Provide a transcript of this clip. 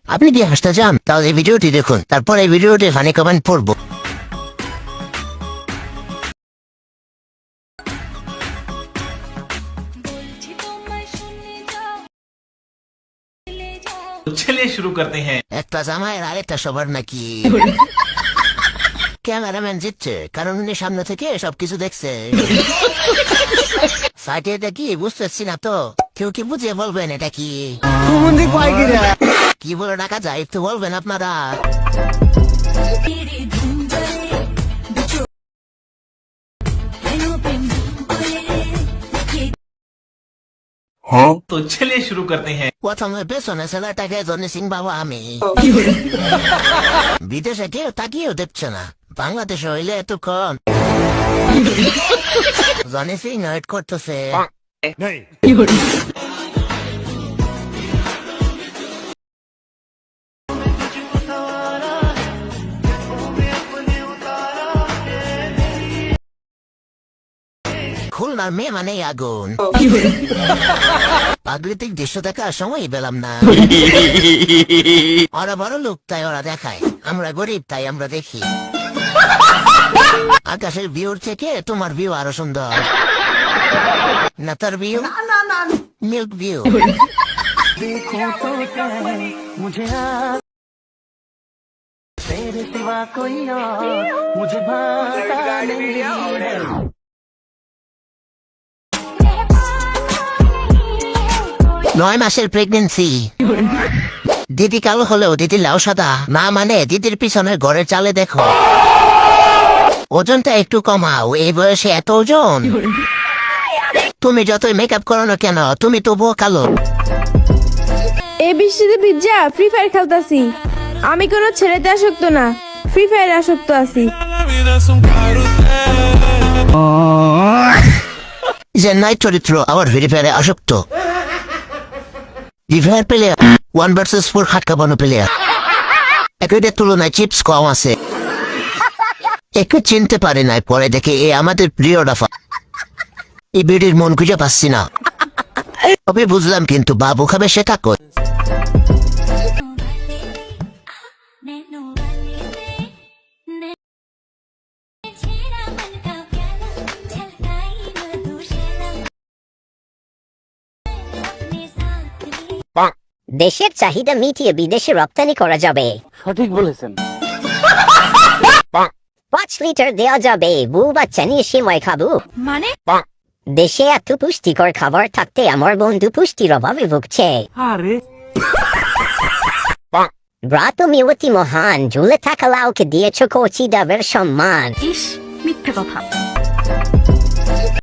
আপনি কি হাসতে চান তাহলে এই ভিডিওটি দেখুন, তারপর এই ভিডিওটি ফানি কমেন্ট পড়বো। चलिए शुरू करते हैं। একটা জামাইয়ের আরেকটা সবার নাকি ক্যামেরাম্যান জিতছে, কারণ উনি সামনে থেকে সবকিছু দেখছে। সাইটে এটা কি বুঝতেছি না তো, কেউ কি বুঝিয়ে বলবেন এটা কি কি বলে ডাকা যায় একটু বলবেন আপনারা। तो चलिए शुरू करते हैं। প্রথমে পেছনে ছেলেটাকে জনি সিং বাবা আমি বিদেশে কেউ তাকিয়েও দেখছে না, বাংলাদেশে হইলে এত কম। জনি সিং ওয়েট করতেছে। খুলনার মেয়ে মানে আগুন। প্রাকৃতিক দৃশ্য দেখার সময় পেলাম না। ওরা বড় লোক তাই ওরা দেখায়, আমরা গরিব তাই আমরা দেখি। আকাশের ভিউর থেকে তোমার ভিউ আরো সুন্দর না, তার ভিউ মিল্ক ভিউ। নয় মাসের প্রেগনেন্সি, দিদি কালো হলেও দিদি লাউ সাদা না, মানে দিদির পিছনে ঘরের চালে দেখো। ওজনটা একটু কমাও, এই বয়সে এত ওজন। তুমি যতই মেকআপ করো না কেন, তুমি তবুও কালো। এই বৃষ্টিতে ভিজা ফ্রি ফায়ার খেলতাছি। আমি কোনো ছেলেতে আসক্ত না, ফ্রি ফায়ার আসক্ত আছি। যে নাইট চরিত্র আবার ফ্রি ফায়ারে আসক্ত। ফ্রি ফায়ার প্লেয়ার 1 vs 4 হাত কাঁপানো প্লেয়ার, একইটার তুলনায় চিপস কম আছে। একে চিনতে পারে নাই, পরে দেখে এ আমাদের প্রিয় রাফা। এই বেডির মন খুঁজে পাচ্ছি না, তবে বুঝলাম কিন্তু বাবু খাবে সেটা কই। দেশের চাহিদা মিটিয়ে বিদেশে রপ্তানি করা যাবে। সঠিক বলেছেন। 5 লিটার দেওয়া যাবে, বউ বাচ্চা নিয়ে সেমাই খাবো। মানে দেশে এত পুষ্টিকর খাবার থাকতে আমার বন্ধু পুষ্টির অভাবে ভুগছে। আরে ব্রা তুমি অতি মহান, ঝুলে থাকা লাউকে দিয়েছ কচি ডাবের সম্মান। ইস, মিথ্যে কথা।